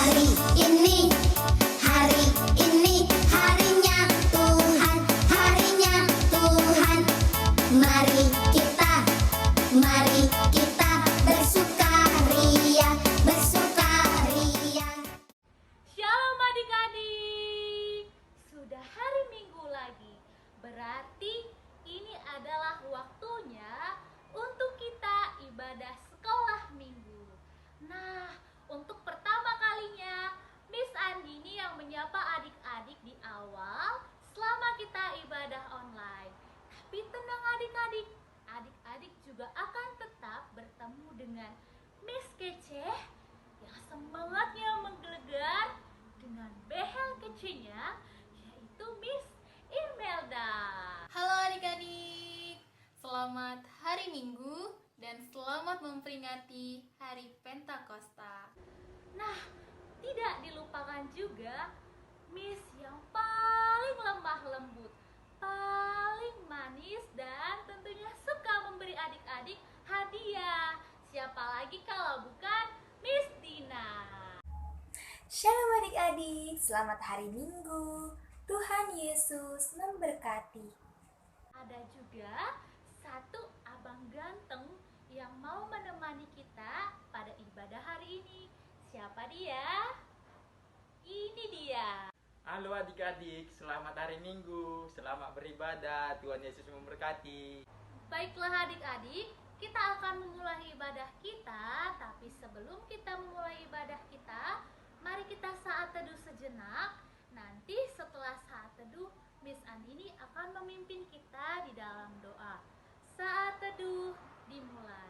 Hari ini harinya Tuhan, harinya Tuhan. Mari kita bersukaria, bersukaria. Shalom adik-adik, sudah hari Minggu lagi. Berarti ini adalah waktunya untuk kita ibadah sekolah minggu. Nah, untuk pertama kalinya Miss Andini yang menyapa adik-adik di awal selama kita ibadah online. Tapi tenang adik-adik, adik-adik juga akan tetap bertemu dengan Miss Keceh yang semangatnya menggelegar dengan behel kecenya, yaitu Miss Imelda. Halo adik-adik, selamat hari Minggu dan selamat memperingati Hari Pentakosta. Nah, tidak dilupakan juga Miss yang paling lemah lembut, paling manis, dan tentunya suka memberi adik-adik hadiah. Siapa lagi kalau bukan Miss Dina. Shalom adik-adik, selamat hari Minggu. Tuhan Yesus memberkati. Ada juga satu abang ganteng yang mau menemani kita pada ibadah hari ini. Siapa dia? Ini dia. Halo adik-adik, selamat hari Minggu, selamat beribadah, Tuhan Yesus memberkati. Baiklah adik-adik, kita akan memulai ibadah kita. Tapi sebelum kita memulai ibadah kita, mari kita saat teduh sejenak. Nanti setelah saat teduh, Miss Andini akan memimpin kita di dalam doa. Saat teduh dimulai.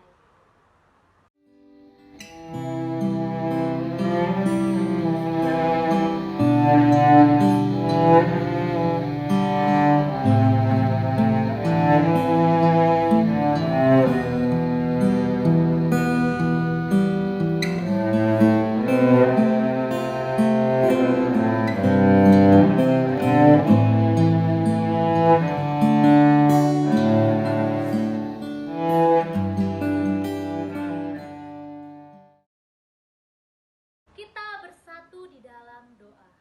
Kita bersatu di dalam doa.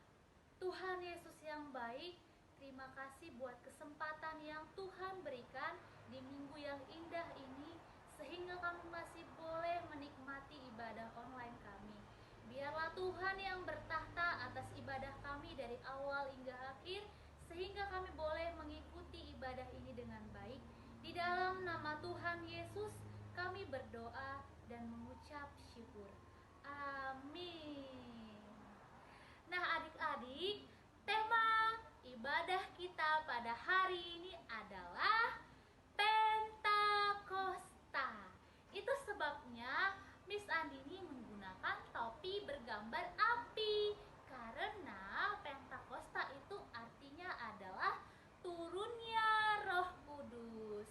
Tuhan Yesus yang baik, terima kasih buat kesempatan yang Tuhan berikan di minggu yang indah ini, sehingga kami masih boleh menikmati ibadah online kami. Biarlah Tuhan yang bertahta atas ibadah kami dari awal hingga akhir, sehingga kami boleh mengikuti ibadah ini dengan baik. Di dalam nama Tuhan Yesus, kami berdoa dan mengucap syukur. Amin. Nah adik-adik, tema ibadah kita pada hari ini adalah Pentakosta. Itu sebabnya Miss Andini menggunakan topi bergambar api, karena Pentakosta itu artinya adalah turunnya Roh Kudus.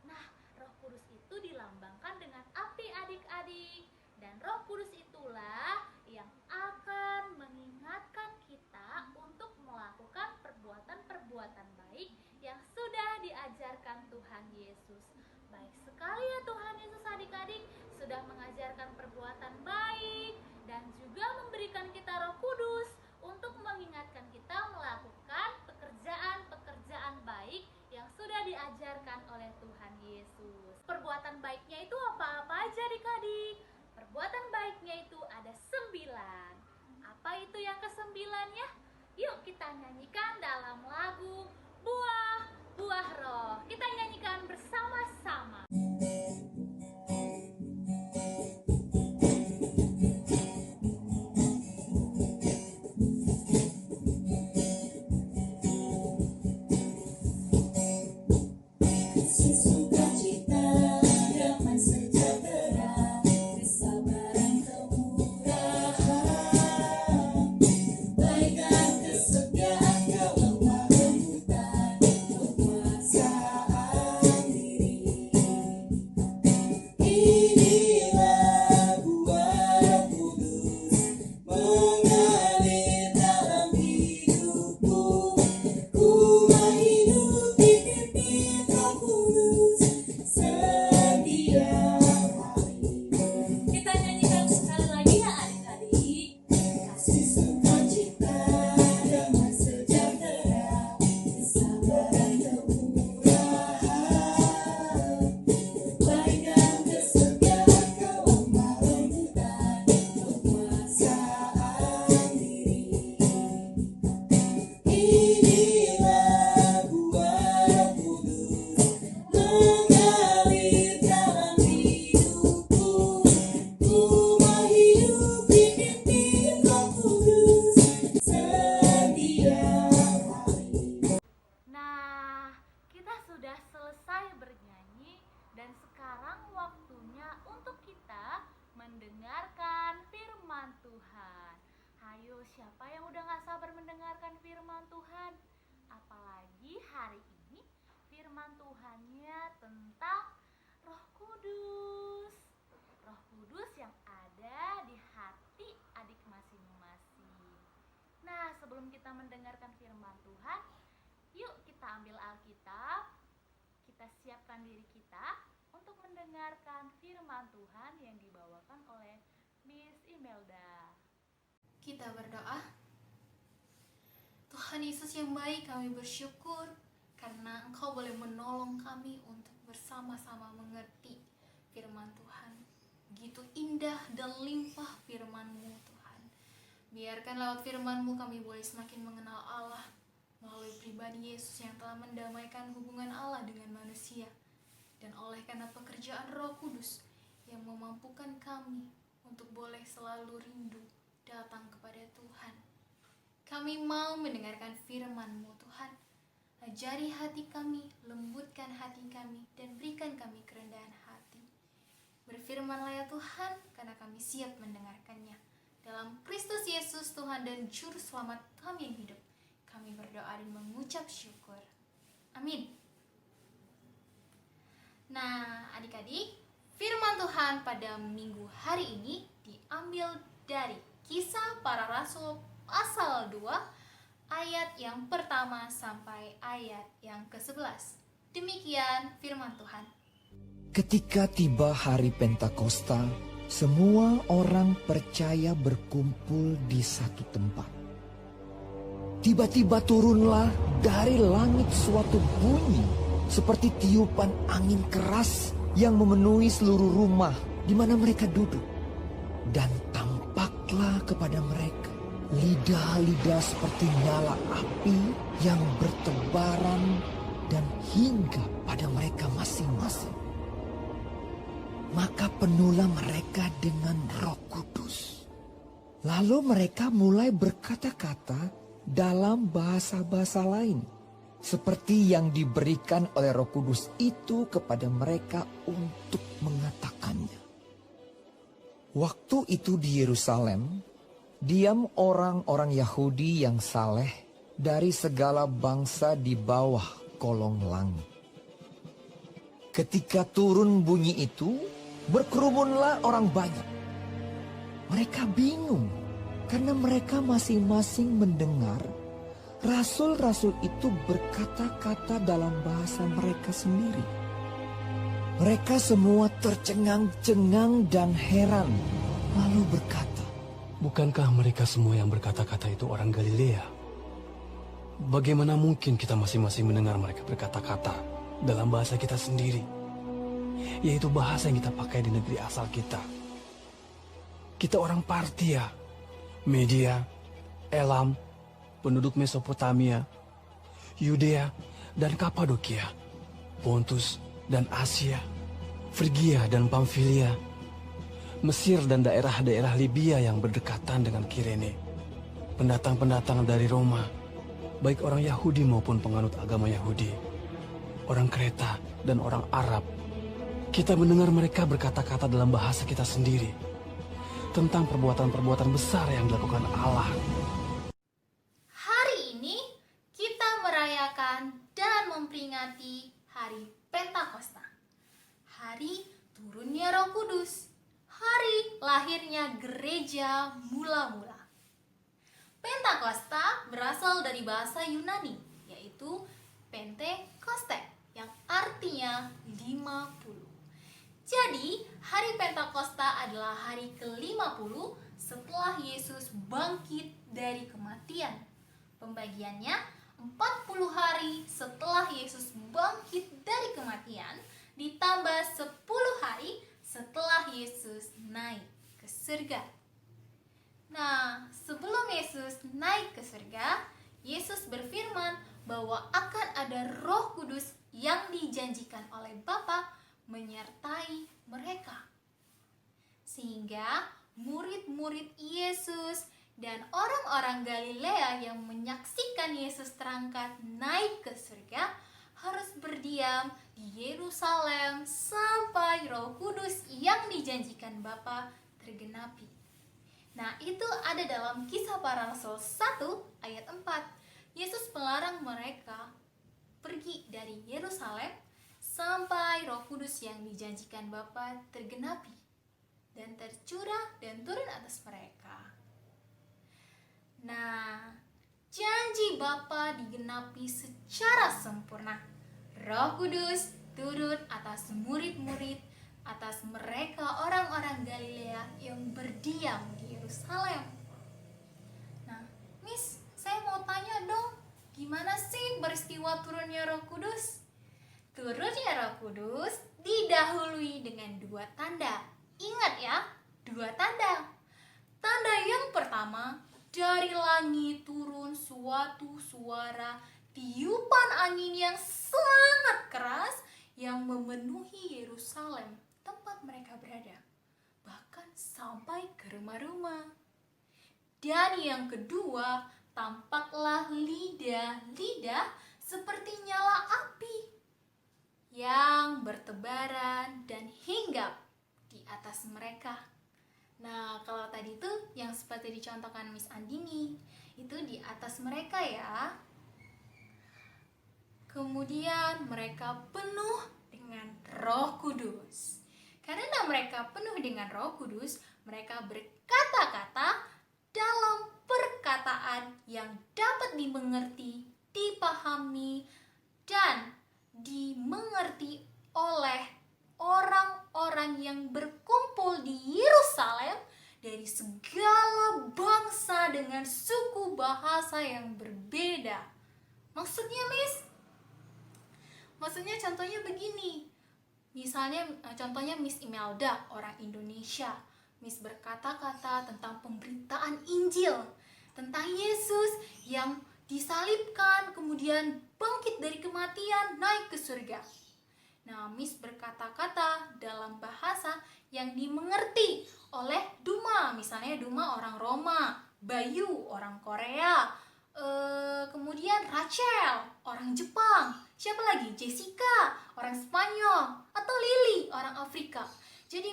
Nah, Roh Kudus itu dilambangkan dengan api adik-adik. Dan Roh Kudus itulah yang akan mengingatkan kita untuk melakukan perbuatan-perbuatan baik yang sudah diajarkan Tuhan Yesus. Baik sekali ya Tuhan Yesus adik-adik sudah mengajarkan perbuatan baik dan juga memberikan kita Roh Kudus untuk mengingatkan kita melakukan pekerjaan-pekerjaan baik yang sudah diajarkan oleh Tuhan Yesus. Perbuatan baiknya itu apa-apa aja adik-adik? Perbuatan baiknya itu ada 9. Apa itu yang ke-9 ya? Yuk kita nyanyikan dalam lagu Buah Buah Roh. Kita nyanyikan bersama-sama. Sukacita, damai sejahtera, kesabaran, kemurahan, baikan, kesetiaan, kelemah lembutan, kekuasaan diri. siapa yang udah gak sabar mendengarkan firman Tuhan? Apalagi hari ini firman Tuhannya tentang Roh Kudus. Roh Kudus yang ada di hati adik masing-masing. Nah, sebelum kita mendengarkan firman Tuhan, yuk kita ambil Alkitab, kita siapkan diri kita untuk mendengarkan firman Tuhan yang dibawakan oleh Miss Imelda. Kita berdoa. Tuhan Yesus yang baik, kami bersyukur karena Engkau boleh menolong kami untuk bersama-sama mengerti firman Tuhan. Begitu indah dan limpah firman-Mu Tuhan. Biarkan lewat firman-Mu kami boleh semakin mengenal Allah melalui pribadi Yesus yang telah mendamaikan hubungan Allah dengan manusia. Dan oleh karena pekerjaan Roh Kudus yang memampukan kami untuk boleh selalu rindu datang kepada Tuhan. Kami mau mendengarkan firman-Mu Tuhan. Ajari hati kami, lembutkan hati kami, dan berikan kami kerendahan hati. Berfirmanlah ya Tuhan, karena kami siap mendengarkannya. Dalam Kristus Yesus Tuhan dan Juru Selamat kami yang hidup, kami berdoa dan mengucap syukur. Amin. Nah, adik-adik, firman Tuhan pada minggu hari ini diambil dari Kisah Para Rasul pasal 2 ayat yang pertama sampai ayat yang ke-11. Demikian firman Tuhan. Ketika tiba hari Pentakosta, semua orang percaya berkumpul di satu tempat. Tiba-tiba turunlah dari langit suatu bunyi seperti tiupan angin keras yang memenuhi seluruh rumah di mana mereka duduk. Dan tampaklah kepada mereka lidah-lidah seperti nyala api yang bertebaran dan hingga pada mereka masing-masing. Maka penuhlah mereka dengan Roh Kudus. Lalu mereka mulai berkata-kata dalam bahasa-bahasa lain, seperti yang diberikan oleh Roh Kudus itu kepada mereka untuk mengatakannya. Waktu itu di Yerusalem, diam orang-orang Yahudi yang saleh dari segala bangsa di bawah kolong langit. Ketika turun bunyi itu, berkerumunlah orang banyak. Mereka bingung karena mereka masing-masing mendengar rasul-rasul itu berkata-kata dalam bahasa mereka sendiri. Mereka semua tercengang-cengang dan heran, lalu berkata, "Bukankah mereka semua yang berkata-kata itu orang Galilea? Bagaimana mungkin kita masing-masing mendengar mereka berkata-kata dalam bahasa kita sendiri, yaitu bahasa yang kita pakai di negeri asal kita? Kita orang Partia, Media, Elam, penduduk Mesopotamia, Yudea dan Kapadokia, Pontus dan Asia, Frigia dan Pamfilia, Mesir dan daerah-daerah Libya yang berdekatan dengan Kirene, pendatang-pendatang dari Roma, baik orang Yahudi maupun penganut agama Yahudi, orang Kreta dan orang Arab. Kita mendengar mereka berkata-kata dalam bahasa kita sendiri tentang perbuatan-perbuatan besar yang dilakukan Allah." Hari ini kita merayakan dan memperingati Hari Pentakosta. Hari turunnya Roh Kudus. Hari lahirnya gereja mula-mula. Pentakosta berasal dari bahasa Yunani, yaitu Pentekoste, yang artinya 50. Jadi, hari Pentakosta adalah hari ke-50 setelah Yesus bangkit dari kematian. Pembagiannya 40 hari setelah Yesus bangkit dari kematian ditambah 10 hari setelah Yesus naik ke surga. Nah, sebelum Yesus naik ke surga, Yesus berfirman bahwa akan ada Roh Kudus yang dijanjikan oleh Bapa menyertai mereka. Sehingga murid-murid Yesus dan orang-orang Galilea yang menyaksikan Yesus terangkat naik ke surga harus berdiam di Yerusalem sampai Roh Kudus yang dijanjikan Bapa tergenapi. Nah, itu ada dalam Kisah Para Rasul 1 ayat 4. Yesus melarang mereka pergi dari Yerusalem sampai Roh Kudus yang dijanjikan Bapa tergenapi dan tercurah dan turun atas mereka. Nah, janji Bapa digenapi secara sempurna. Roh Kudus turun atas murid-murid, atas mereka orang-orang Galilea yang berdiam di Yerusalem. Nah, Miss, saya mau tanya dong, gimana sih peristiwa turunnya Roh Kudus? Turunnya Roh Kudus didahului dengan 2 tanda. Ingat ya, 2 tanda. Tanda yang pertama, dari langit turun suatu suara tiupan angin yang sangat keras yang memenuhi Yerusalem, tempat mereka berada, bahkan sampai ke rumah-rumah. Dan yang kedua, tampaklah lidah-lidah seperti nyala api yang bertebaran dan hinggap di atas mereka. Nah, kalau tadi tuh yang seperti dicontohkan Miss Andini, itu di atas mereka ya. Kemudian mereka penuh dengan Roh Kudus. Karena mereka penuh dengan Roh Kudus, mereka berkata-kata dalam perkataan yang dapat dimengerti, dipahami, dan dimengerti oleh orang-orang yang berkumpul di Yerusalem dari segala bangsa dengan suku bahasa yang berbeda. Maksudnya, Miss? Maksudnya contohnya begini. Misalnya contohnya Miss Imelda, orang Indonesia. Miss berkata-kata tentang pemberitaan Injil, tentang Yesus yang disalibkan, kemudian bangkit dari kematian, naik ke surga. Nah, Miss berkata-kata dalam bahasa yang dimengerti oleh Duma. Misalnya Duma orang Roma, Bayu orang Korea, kemudian Rachel orang Jepang, siapa lagi? Jessica orang Spanyol, atau Lily orang Afrika. Jadi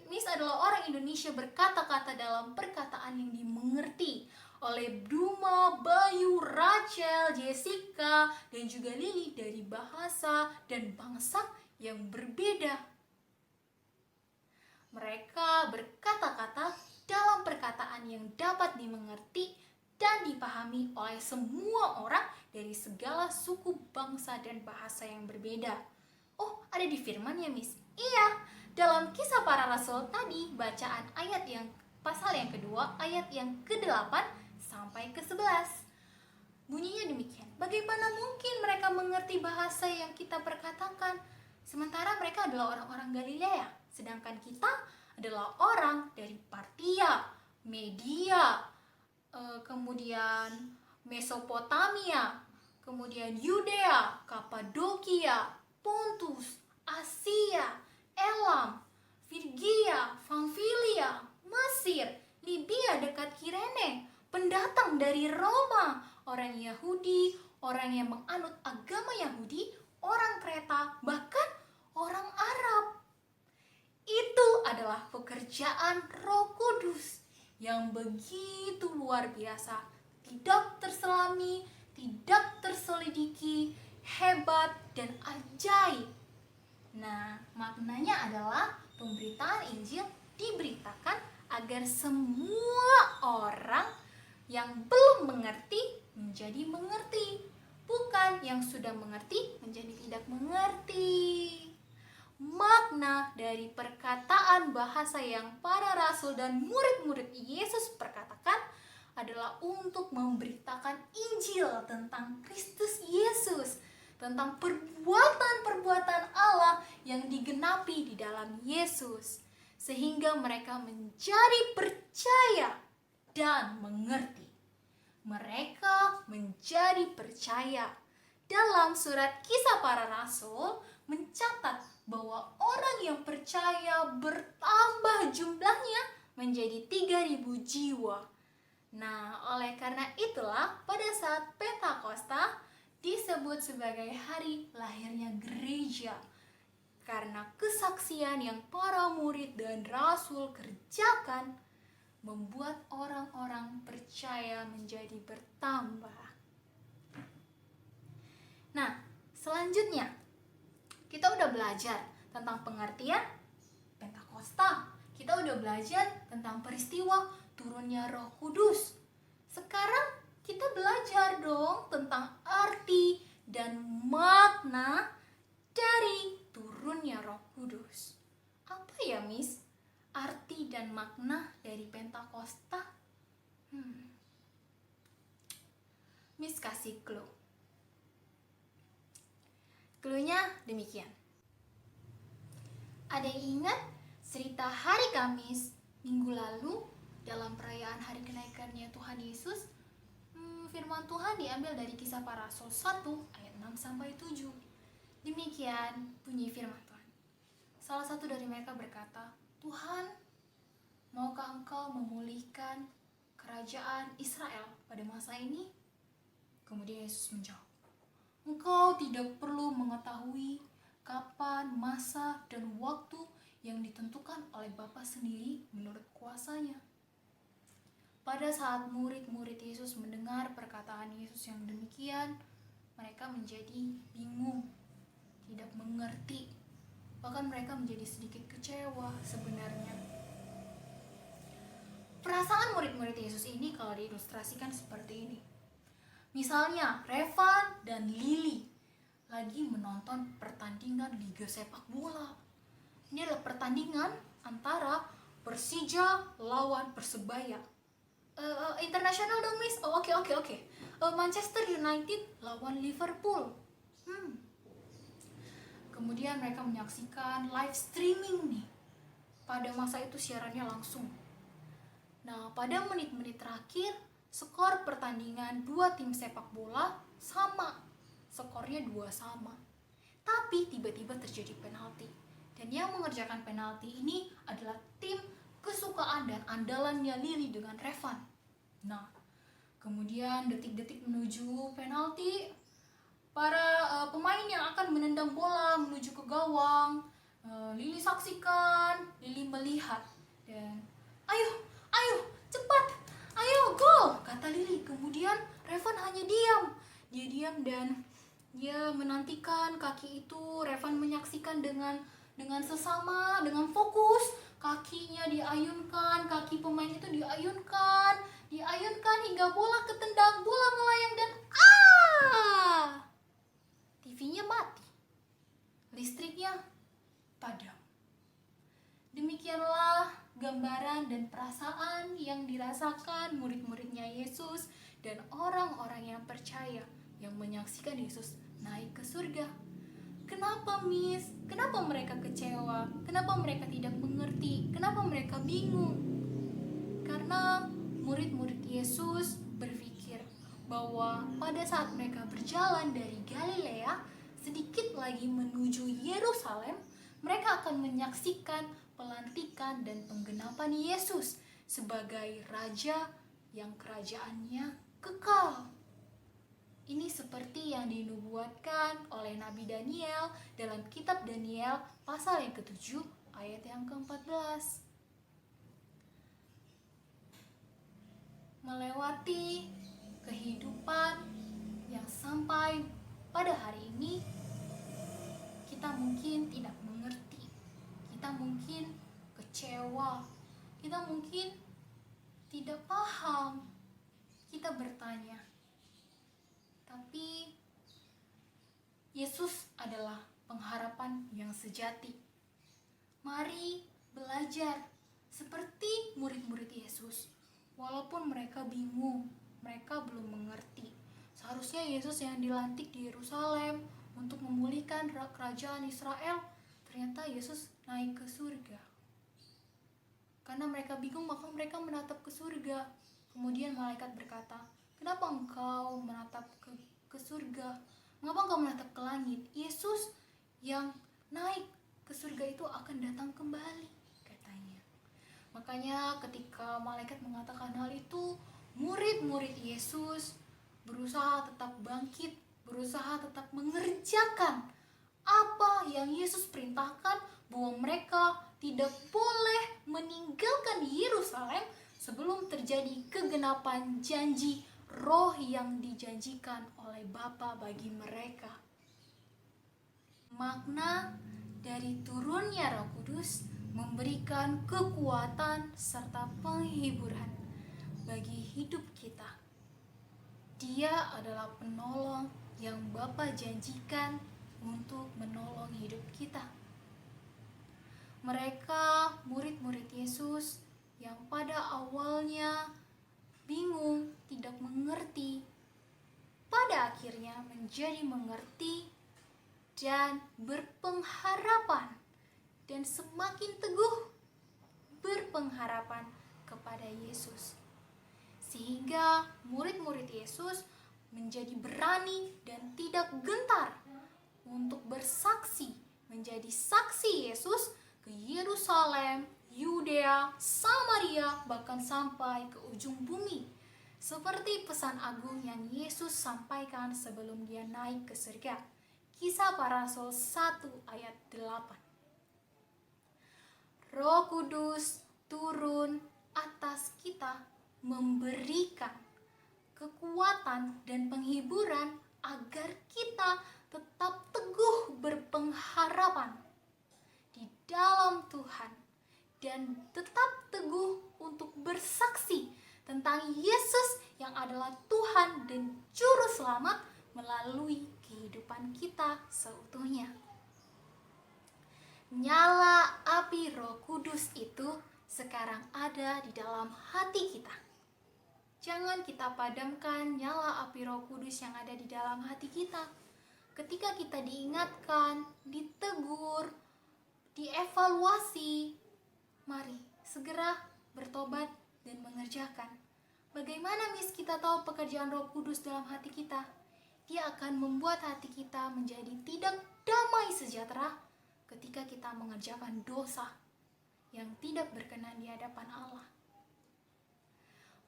Miss adalah orang Indonesia berkata-kata dalam perkataan yang dimengerti oleh Duma, Bayu, Rachel, Jessica, dan juga Lily dari bahasa dan bangsa yang berbeda. Mereka berkata-kata dalam perkataan yang dapat dimengerti dan dipahami oleh semua orang dari segala suku, bangsa, dan bahasa yang berbeda. Oh, ada di firman ya, Miss? Iya, dalam Kisah Para Rasul tadi, bacaan ayat yang pasal yang kedua, ayat yang ke-8 sampai ke-11. Bunyinya demikian. Bagaimana mungkin mereka mengerti bahasa yang kita perkatakan, sementara mereka adalah orang-orang Galilea, sedangkan kita adalah orang dari Partia, Media, kemudian Mesopotamia, kemudian Yudea, Kapadokia, Pontus, Asia, Elam, Frigia, Pamfilia, Mesir, Libya dekat Kirene, pendatang dari Roma, orang Yahudi, orang yang menganut agama Yahudi, orang Kreta, bahkan orang Arab. Itu adalah pekerjaan Roh Kudus yang begitu luar biasa, tidak terselami, tidak terselidiki, hebat, dan ajaib. Nah, maknanya adalah pemberitaan Injil diberitakan agar semua orang yang belum mengerti menjadi mengerti, bukan yang sudah mengerti menjadi tidak mengerti. Makna dari perkataan bahasa yang para rasul dan murid-murid Yesus perkatakan adalah untuk memberitakan Injil tentang Kristus Yesus, tentang perbuatan-perbuatan Allah yang digenapi di dalam Yesus, sehingga mereka menjadi percaya dan mengerti. Mereka menjadi percaya. Dalam surat Kisah Para Rasul mencatat bahwa orang yang percaya bertambah jumlahnya menjadi 3.000 jiwa. Nah, oleh karena itulah pada saat Pentakosta disebut sebagai hari lahirnya gereja. Karena kesaksian yang para murid dan rasul kerjakan, membuat orang-orang percaya menjadi bertambah. Nah, selanjutnya kita udah belajar tentang pengertian Pentakosta. Kita udah belajar tentang peristiwa turunnya Roh Kudus. Sekarang kita belajar dong tentang arti dan makna dari turunnya Roh Kudus. Apa ya, Miss? Arti dan makna dari Pentakosta? Miss kasih clue. Cluenya demikian. Ada yang ingat cerita hari Kamis minggu lalu dalam perayaan hari kenaikannya Tuhan Yesus? Firman Tuhan diambil dari Kisah Para Rasul 1 ayat 6-7. Demikian bunyi firman Tuhan. Salah satu dari mereka berkata, "Tuhan, maukah Engkau memulihkan kerajaan Israel pada masa ini?" Kemudian Yesus menjawab, "Engkau tidak perlu mengetahui kapan, masa, dan waktu yang ditentukan oleh Bapa sendiri menurut kuasanya." Pada saat murid-murid Yesus mendengar perkataan Yesus yang demikian, mereka menjadi bingung, tidak mengerti, bahkan mereka menjadi sedikit kecewa sebenarnya. Perasaan murid-murid Yesus ini kalau diilustrasikan seperti ini. Misalnya, Revan dan Lily lagi menonton pertandingan Liga Sepak Bola. Ini adalah pertandingan antara Persija lawan Persebaya. Internasional dong, Miss. Oh, oke. Manchester United lawan Liverpool. Kemudian mereka menyaksikan live streaming nih. Pada masa itu siarannya langsung. Nah, pada menit-menit terakhir, skor pertandingan dua tim sepak bola sama. Skornya 2-2. Tapi tiba-tiba terjadi penalti. Dan yang mengerjakan penalti ini adalah tim kesukaan dan andalannya Lily dengan Revan. Nah, kemudian detik-detik menuju penalti, para pemain yang akan menendang bola menuju ke gawang, Lily saksikan, Lily melihat, dan ayo, cepat, ayo, gol, kata Lily. Kemudian Revan hanya diam. Dia diam dan dia menantikan kaki itu. Revan menyaksikan dengan sesama, dengan fokus. Kakinya diayunkan, kaki pemain itu diayunkan hingga bola ketendang, bola melayang dan TV-nya mati. Listriknya padam. Demikianlah gambaran dan perasaan yang dirasakan murid-muridnya Yesus dan orang-orang yang percaya yang menyaksikan Yesus naik ke surga. Kenapa, Miss? Kenapa mereka kecewa? Kenapa mereka tidak mengerti? Kenapa mereka bingung? Karena murid-murid Yesus berpikir bahwa pada saat mereka berjalan dari Galilea sedikit lagi menuju Yerusalem, mereka akan menyaksikan pelantikan dan penggenapan Yesus sebagai raja yang kerajaannya kekal. Ini seperti yang dinubuatkan oleh Nabi Daniel dalam kitab Daniel pasal yang ke-7 ayat yang ke-14. Melewati kehidupan yang sampai pada hari ini, kita mungkin tidak mengerti, kita mungkin kecewa, kita mungkin tidak paham, kita bertanya. Tapi Yesus adalah pengharapan yang sejati. Mari belajar seperti murid-murid Yesus. Walaupun mereka bingung, mereka belum mengerti. Seharusnya Yesus yang dilantik di Yerusalem untuk memulihkan kerajaan Israel, ternyata Yesus naik ke surga. Karena mereka bingung, maka mereka menatap ke surga. Kemudian malaikat berkata, "Kenapa engkau menatap ke surga? Mengapa engkau menatap ke langit? Yesus yang naik ke surga itu akan datang kembali," katanya. Makanya ketika malaikat mengatakan hal itu, murid-murid Yesus berusaha tetap bangkit, berusaha tetap mengerjakan apa yang Yesus perintahkan, bahwa mereka tidak boleh meninggalkan Yerusalem sebelum terjadi kegenapan janji roh yang dijanjikan oleh Bapa bagi mereka. Makna dari turunnya Roh Kudus memberikan kekuatan serta penghiburan bagi hidup kita. Dia adalah penolong yang Bapa janjikan untuk menolong hidup kita. Mereka murid-murid Yesus yang pada awalnya bingung, tidak mengerti, pada akhirnya menjadi mengerti dan berpengharapan, dan semakin teguh berpengharapan kepada Yesus. Sehingga murid-murid Yesus menjadi berani dan tidak gentar untuk bersaksi, menjadi saksi Yesus ke Yerusalem, Yudea, Samaria, bahkan sampai ke ujung bumi. Seperti pesan agung yang Yesus sampaikan sebelum dia naik ke surga. Kisah Para Rasul 1 ayat 8. Roh Kudus turun atas kita memberikan kekuatan dan penghiburan agar kita tetap teguh berpengharapan di dalam Tuhan dan tetap teguh untuk bersaksi tentang Yesus yang adalah Tuhan dan Juru Selamat melalui kehidupan kita seutuhnya. Nyala api Roh Kudus itu sekarang ada di dalam hati kita. Jangan kita padamkan nyala api Roh Kudus yang ada di dalam hati kita. Ketika kita diingatkan, ditegur, dievaluasi, mari segera bertobat dan mengerjakan. Bagaimana kita tahu pekerjaan Roh Kudus dalam hati kita? Dia akan membuat hati kita menjadi tidak damai sejahtera ketika kita mengerjakan dosa yang tidak berkenan di hadapan Allah.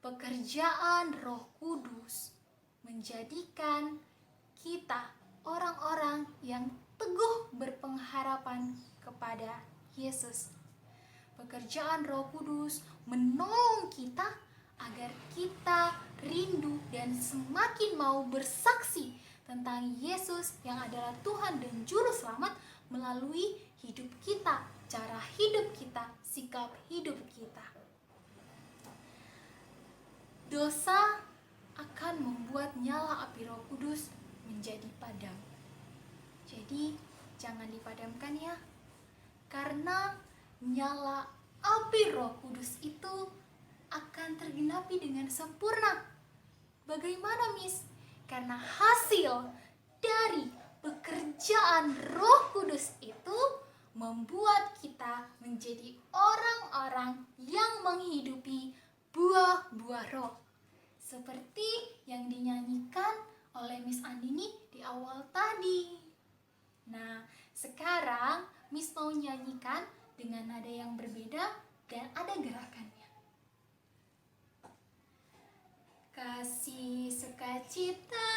Pekerjaan Roh Kudus menjadikan kita orang-orang yang teguh berpengharapan kepada Yesus. Pekerjaan Roh Kudus menolong kita agar kita rindu dan semakin mau bersaksi tentang Yesus yang adalah Tuhan dan Juru Selamat melalui hidup kita, cara hidup kita, sikap hidup kita. Dosa akan membuat nyala api Roh Kudus menjadi padam. Jadi jangan dipadamkan ya. Karena nyala api Roh Kudus itu akan tergenapi dengan sempurna. Bagaimana, Miss? Karena hasil dari pekerjaan Roh Kudus itu membuat kita menjadi orang-orang yang menghidupi buah-buah roh. Seperti yang dinyanyikan oleh Miss Andini di awal tadi. Nah, sekarang Miss mau nyanyikan dengan nada yang berbeda dan ada gerakannya. Kasih, sukacita,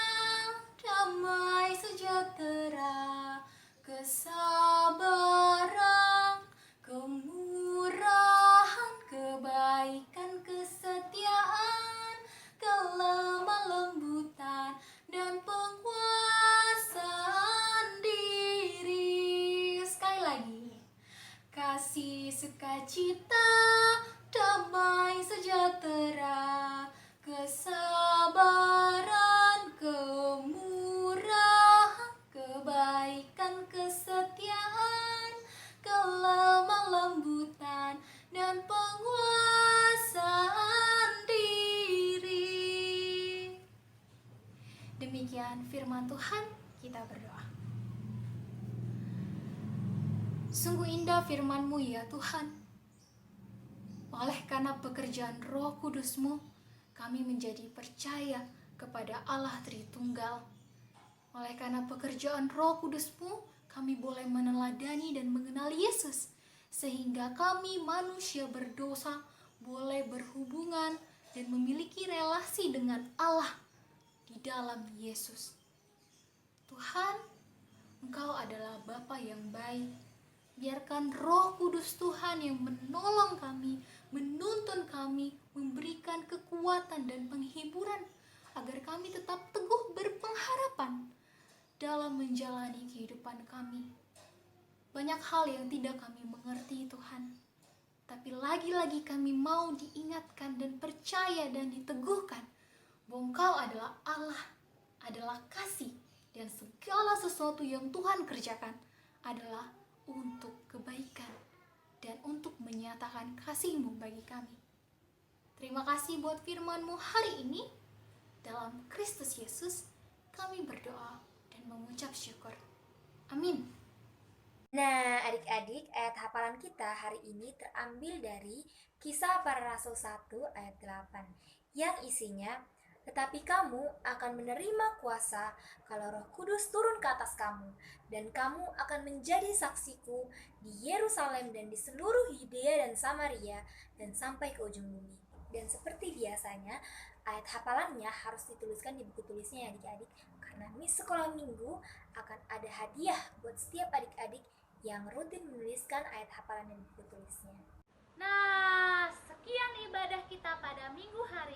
damai sejahtera, kesabaran, kemurahan, kebaikan, kesetiaan, kelemah lembutan, dan penguasaan diri. Sekali lagi. Kasih, sukacita, damai sejahtera, kesabaran, kemurahan, kebaikan, kesetiaan, kelemah lembutan, dan penguasaan diri. Demikian firman Tuhan, kita berdoa. Sungguh indah firman-Mu ya Tuhan. Oleh karena pekerjaan Roh Kudus-Mu, kami menjadi percaya kepada Allah Tritunggal. Oleh karena pekerjaan Roh Kudus-Mu, kami boleh meneladani dan mengenal Yesus, sehingga kami manusia berdosa boleh berhubungan dan memiliki relasi dengan Allah di dalam Yesus. Tuhan, Engkau adalah Bapa yang baik. Biarkan Roh Kudus Tuhan yang menolong kami, menuntun kami memberikan kekuatan dan penghiburan agar kami tetap teguh berpengharapan dalam menjalani kehidupan kami. Banyak hal yang tidak kami mengerti, Tuhan. Tapi lagi-lagi kami mau diingatkan dan percaya dan diteguhkan bahwa Engkau adalah Allah, adalah kasih, dan segala sesuatu yang Tuhan kerjakan adalah untuk kebaikan dan untuk menyatakan kasih-Mu bagi kami. Terima kasih buat firman-Mu hari ini. Dalam Kristus Yesus kami berdoa dan mengucap syukur. Amin. Nah, adik-adik, ayat hafalan kita hari ini terambil dari Kisah Para Rasul 1 ayat 8 yang isinya, tetapi kamu akan menerima kuasa kalau Roh Kudus turun ke atas kamu, dan kamu akan menjadi saksiku di Yerusalem dan di seluruh Yudea dan Samaria dan sampai ke ujung bumi. Dan seperti biasanya, ayat hafalannya harus dituliskan di buku tulisnya ya adik-adik, karena Miss Sekolah Minggu akan ada hadiah buat setiap adik-adik yang rutin menuliskan ayat hafalan di buku tulisnya. Nah, sekian ibadah kita pada minggu hari